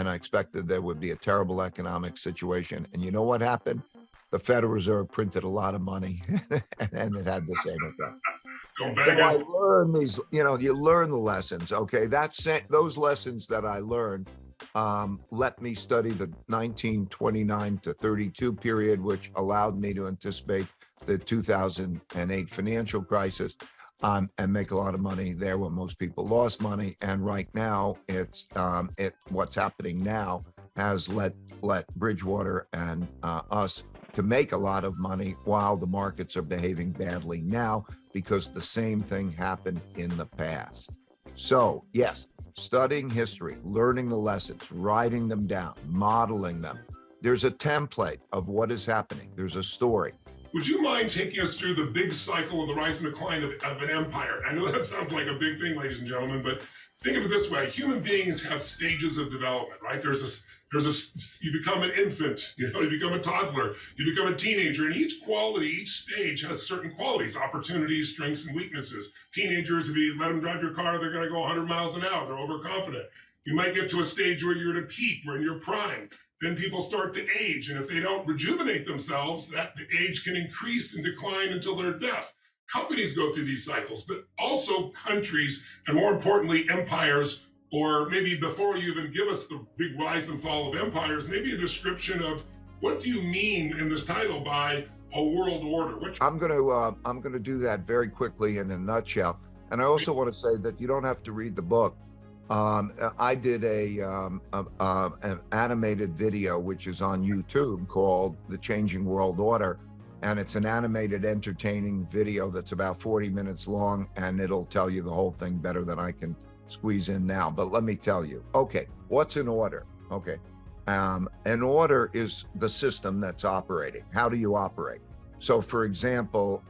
I expected there would be a terrible economic situation. And you know what happened? The Federal Reserve printed a lot of money and it had the same effect. Don't bet So I against. learned these, you learn the lessons. Okay. Those lessons that I learned let me study the 1929 to 32 period, which allowed me to anticipate the 2008 financial crisis, and make a lot of money there when most people lost money. And right now, what's happening now has let Bridgewater and us to make a lot of money while the markets are behaving badly now because the same thing happened in the past. So yes, studying history, learning the lessons, writing them down, modeling them. There's a template of what is happening. There's a story. Would you mind taking us through the big cycle and the rise and decline of an empire? I know that sounds like a big thing, ladies and gentlemen, but think of it this way: human beings have stages of development, right? You become an infant, you become a toddler, you become a teenager, and each stage has certain qualities, opportunities, strengths, and weaknesses. Teenagers, if you let them drive your car, they're going to go 100 miles an hour. They're overconfident. You might get to a stage where you're at a peak, where in your prime. Then people start to age, and if they don't rejuvenate themselves, that age can increase and decline until their death. Companies go through these cycles, but also countries, and more importantly, empires. Or maybe before you even give us the big rise and fall of empires, maybe a description of what do you mean in this title by a world order? I'm going to do that very quickly in a nutshell. And I also want to say that you don't have to read the book. I did an animated video, which is on YouTube, called The Changing World Order. And it's an animated, entertaining video that's about 40 minutes long, and it'll tell you the whole thing better than I can squeeze in now. But let me tell you, okay, what's an order? Okay. An order is the system that's operating. How do you operate? So for example,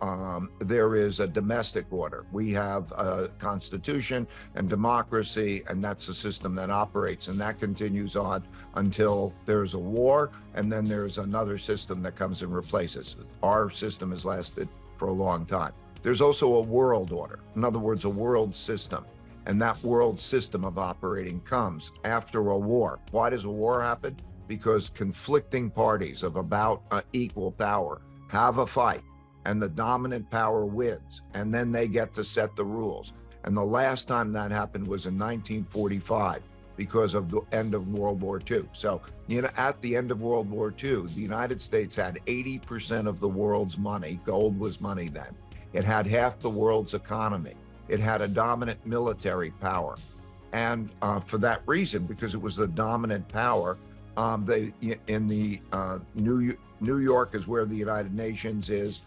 there is a domestic order. We have a constitution and democracy, and that's a system that operates, and that continues on until there's a war, and then there's another system that comes and replaces it. Our system has lasted for a long time. There's also a world order. In other words, a world system. And that world system of operating comes after a war. Why does a war happen? Because conflicting parties of about equal power have a fight, and the dominant power wins, and then they get to set the rules. And the last time that happened was in 1945 because of the end of World War II. So, at the end of World War II, the United States had 80% of the world's money. Gold was money then. It had half the world's economy. It had a dominant military power. And for that reason, because it was the dominant power, New York is where the United Nations is.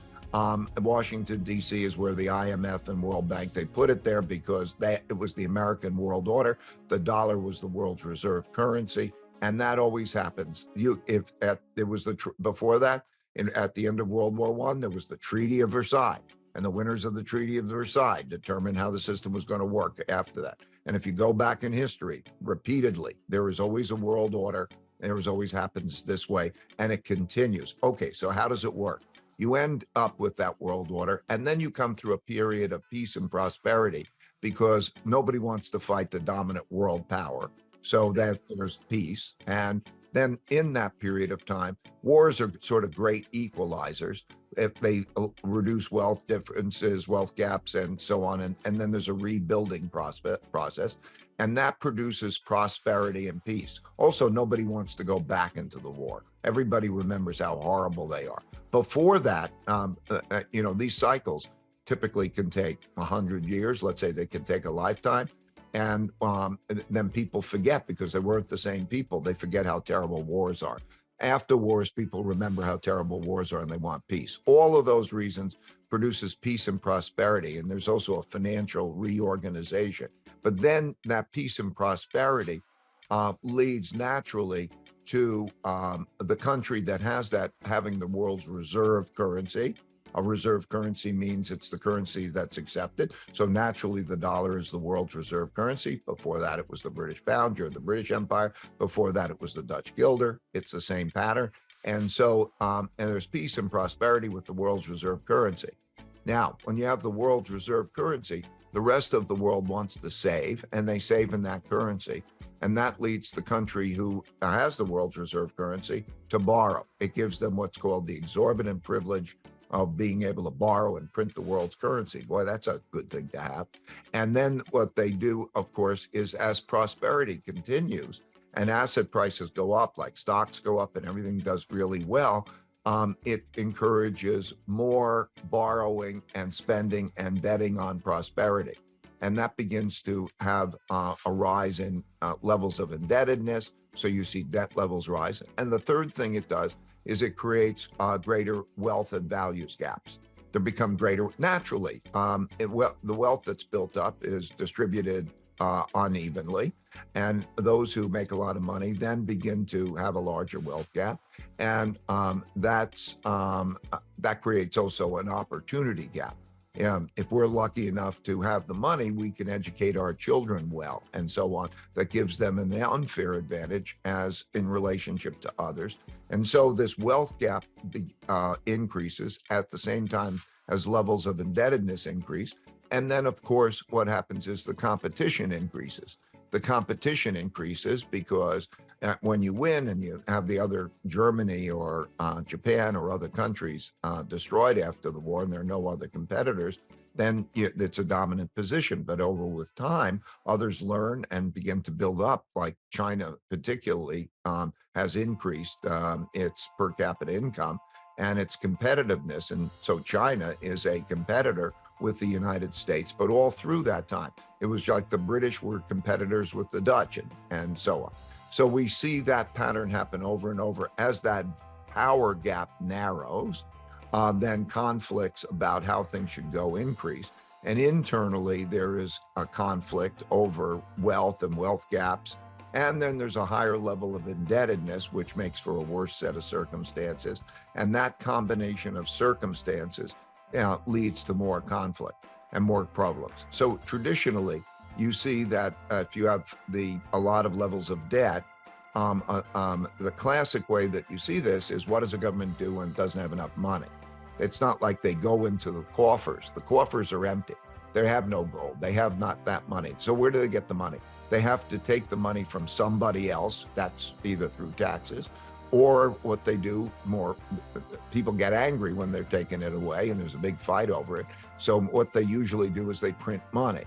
Washington, D.C. is where the IMF and World Bank, they put it there because it was the American world order. The dollar was the world's reserve currency. And that always happens. Before that, at the end of World War I, there was the Treaty of Versailles. And the winners of the Treaty of Versailles determined how the system was going to work after that. And if you go back in history, repeatedly, there is always a world order. There always happens this way, and it continues. Okay, so how does it work? You end up with that world order, and then you come through a period of peace and prosperity because nobody wants to fight the dominant world power. So that there's peace. And then in that period of time, wars are sort of great equalizers. If they reduce wealth differences, wealth gaps, and so on. And then there's a rebuilding process. And that produces prosperity and peace. Also, nobody wants to go back into the war. Everybody remembers how horrible they are. Before that, these cycles typically can take 100 years. Let's say they can take a lifetime. And then people forget because they weren't the same people. They forget how terrible wars are. After wars, people remember how terrible wars are and they want peace. All of those reasons produces peace and prosperity. And there's also a financial reorganization. But then that peace and prosperity leads naturally to the country that has that having the world's reserve currency. A reserve currency means it's the currency that's accepted. So naturally, the dollar is the world's reserve currency. Before that, it was the British pound during the British Empire. Before that, it was the Dutch guilder. It's the same pattern. And so, and there's peace and prosperity with the world's reserve currency. Now, when you have the world's reserve currency, the rest of the world wants to save, and they save in that currency. And that leads the country who has the world's reserve currency to borrow. It gives them what's called the exorbitant privilege of being able to borrow and print the world's currency. Boy, that's a good thing to have. And then what they do, of course, is as prosperity continues and asset prices go up, like stocks go up and everything does really well, it encourages more borrowing and spending and betting on prosperity. And that begins to have a rise in levels of indebtedness. So you see debt levels rise. And the third thing it does is it creates greater wealth and values gaps. There become greater naturally. The wealth that's built up is distributed unevenly, and those who make a lot of money then begin to have a larger wealth gap, and that creates also an opportunity gap. If we're lucky enough to have the money, we can educate our children well and so on. That gives them an unfair advantage as in relationship to others. And so this wealth gap increases at the same time as levels of indebtedness increase. And then, of course, what happens is the competition increases. The competition increases because when you win and you have the other Germany or Japan or other countries destroyed after the war and there are no other competitors, then it's a dominant position. But over with time, others learn and begin to build up, like China particularly has increased its per capita income and its competitiveness. And so China is a competitor with the United States, but all through that time, it was like the British were competitors with the Dutch and so on. So we see that pattern happen over and over. As that power gap narrows, then conflicts about how things should go increase. And internally, there is a conflict over wealth and wealth gaps. And then there's a higher level of indebtedness, which makes for a worse set of circumstances. And that combination of circumstances leads to more conflict and more problems. So traditionally, you see that if you have a lot of levels of debt, the classic way that you see this is, what does a government do when it doesn't have enough money? It's not like they go into the coffers. The coffers are empty. They have no gold. They have not that money. So where do they get the money? They have to take the money from somebody else. That's either through taxes, or what they do more, people get angry when they're taking it away and there's a big fight over it. So what they usually do is they print money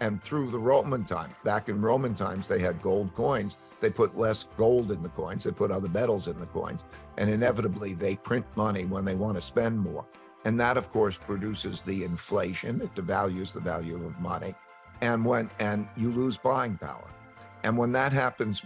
and through the Roman times, back in Roman times, they had gold coins. They put less gold in the coins. They put other metals in the coins. And inevitably they print money when they want to spend more. And that, of course, produces the inflation. It devalues the value of money. And you lose buying power. And when that happens,